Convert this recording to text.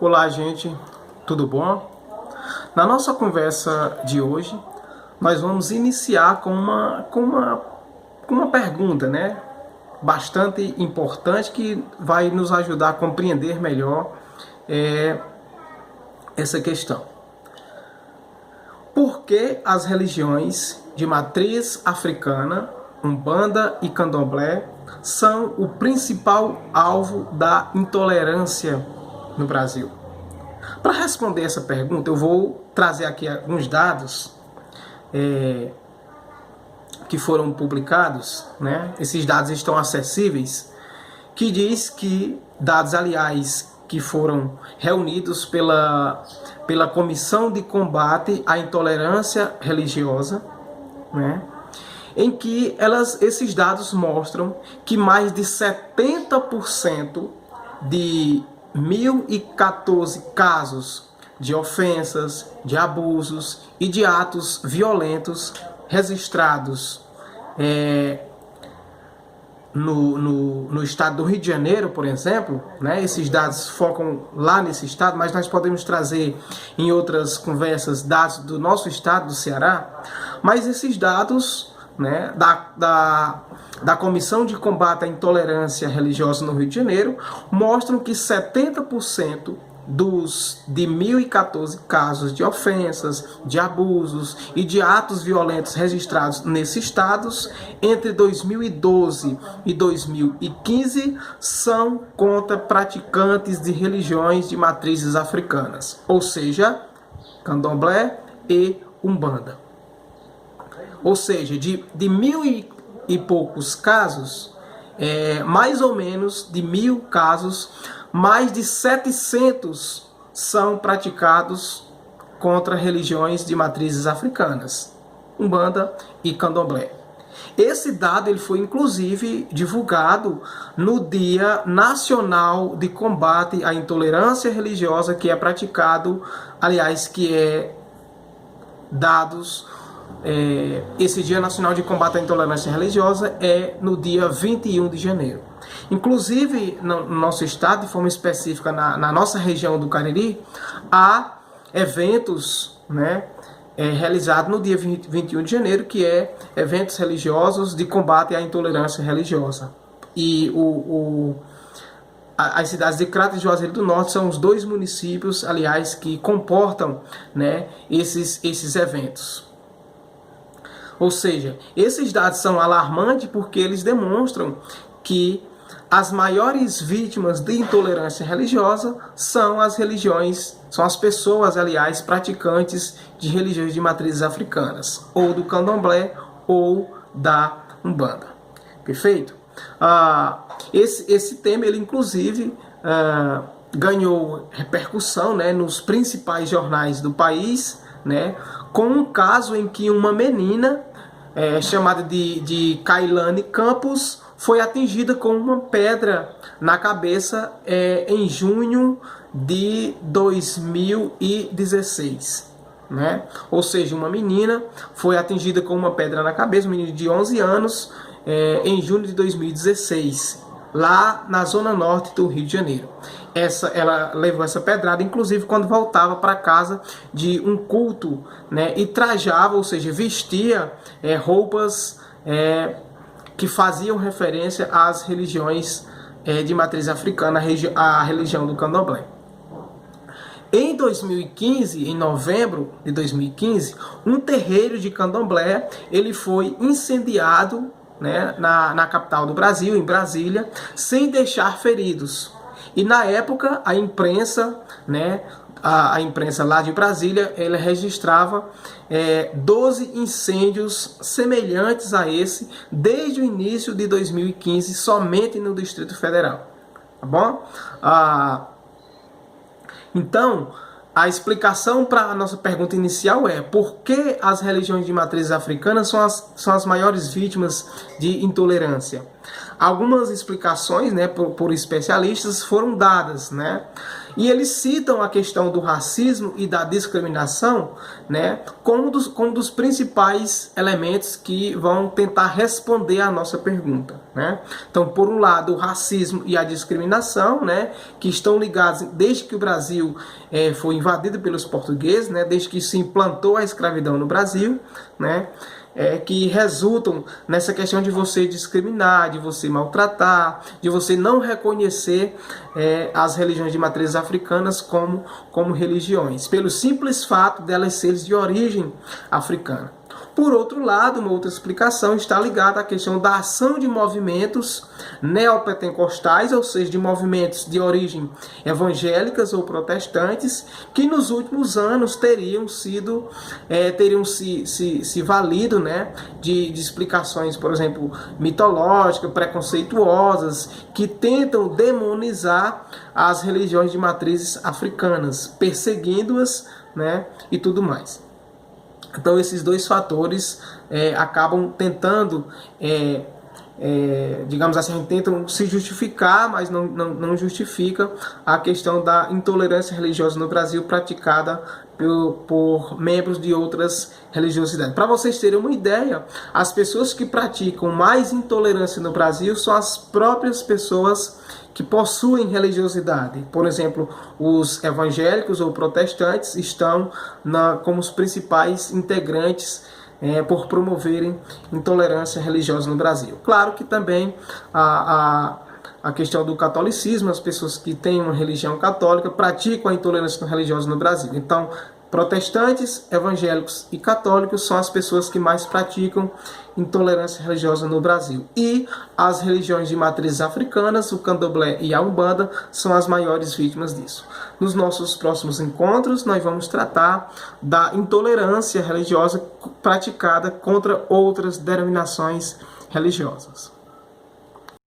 Olá, gente, tudo bom? Na nossa conversa de hoje, nós vamos iniciar com uma pergunta, né? Bastante importante que vai nos ajudar a compreender melhor essa questão. Por que as religiões de matriz africana, Umbanda e Candomblé, são o principal alvo da intolerância no Brasil? Para responder essa pergunta, eu vou trazer aqui alguns dados que foram publicados, né? Esses dados estão acessíveis, que diz que, dados aliás, que foram reunidos pela Comissão de Combate à Intolerância Religiosa, né? Em que esses dados mostram que mais de 70% de 1.014 casos de ofensas, de abusos e de atos violentos registrados no estado do Rio de Janeiro, por exemplo, né? Esses dados focam lá nesse estado, mas nós podemos trazer em outras conversas dados do nosso estado, do Ceará. Mas esses dados, né, da Comissão de Combate à Intolerância Religiosa no Rio de Janeiro mostram que 70% de 1.014 casos de ofensas, de abusos e de atos violentos registrados nesses estados entre 2012 e 2015 são contra praticantes de religiões de matrizes africanas, ou seja, Candomblé e Umbanda. Ou seja, de 1.000 e poucos casos, mais ou menos de 1.000 casos, mais de 700 são praticados contra religiões de matrizes africanas, Umbanda e Candomblé. Esse dado ele foi inclusive divulgado no Dia Nacional de Combate à Intolerância Religiosa, que é praticado, aliás, que é dados... esse Dia Nacional de Combate à Intolerância Religiosa é no dia 21 de janeiro. Inclusive, no nosso estado, de forma específica na nossa região do Cariri, há eventos, né, realizados no dia 21 de janeiro, que é eventos religiosos de combate à intolerância religiosa. E as cidades de Crato e Juazeiro do Norte são os dois municípios, aliás, que comportam, né, esses eventos. Ou seja, esses dados são alarmantes porque eles demonstram que as maiores vítimas de intolerância religiosa são as pessoas, aliás, praticantes de religiões de matrizes africanas, ou do Candomblé ou da Umbanda. Perfeito? Esse tema, ele inclusive ganhou repercussão, né, nos principais jornais do país, né, com um caso em que uma menina chamada de Kailane Campos foi atingida com uma pedra na cabeça em junho de 2016. Né? Ou seja, uma menina foi atingida com uma pedra na cabeça, um menino de 11 anos, em junho de 2016, lá na zona norte do Rio de Janeiro. Ela levou essa pedrada, inclusive, quando voltava para casa de um culto, né, e trajava, ou seja, vestia roupas que faziam referência às religiões de matriz africana, a religião do Candomblé. Em 2015, em novembro de 2015, um terreiro de Candomblé ele foi incendiado, né, na capital do Brasil, em Brasília, sem deixar feridos. E na época a imprensa, né, a imprensa lá de Brasília, ela registrava 12 incêndios semelhantes a esse desde o início de 2015, somente no Distrito Federal. Tá bom? Então, a explicação para a nossa pergunta inicial é: por que as religiões de matrizes africanas são as maiores vítimas de intolerância? algumas explicações, né, por especialistas foram dadas, né? E eles citam a questão do racismo e da discriminação, né, como um dos principais elementos que vão tentar responder à nossa pergunta, né? Então, por um lado, o racismo e a discriminação, né, que estão ligados desde que o Brasil foi invadido pelos portugueses, né, desde que se implantou a escravidão no Brasil, né? Que resultam nessa questão de você discriminar, de você maltratar, de você não reconhecer as religiões de matrizes africanas como religiões, pelo simples fato delas serem de origem africana. Por outro lado, uma outra explicação está ligada à questão da ação de movimentos neopentecostais, ou seja, de movimentos de origem evangélicas ou protestantes, que nos últimos anos teriam se valido, né, de explicações, por exemplo, mitológicas, preconceituosas, que tentam demonizar as religiões de matrizes africanas, perseguindo-as, né, e tudo mais. Então esses dois fatores acabam tentando, digamos assim, tentam se justificar, mas não justifica a questão da intolerância religiosa no Brasil praticada por membros de outras religiosidades. Para vocês terem uma ideia, as pessoas que praticam mais intolerância no Brasil são as próprias pessoas que possuem religiosidade. Por exemplo, os evangélicos ou protestantes estão como os principais integrantes por promoverem intolerância religiosa no Brasil. Claro que também a questão do catolicismo, as pessoas que têm uma religião católica praticam a intolerância religiosa no Brasil. Então, protestantes, evangélicos e católicos são as pessoas que mais praticam intolerância religiosa no Brasil. E as religiões de matrizes africanas, o candomblé e a umbanda, são as maiores vítimas disso. Nos nossos próximos encontros, nós vamos tratar da intolerância religiosa praticada contra outras denominações religiosas.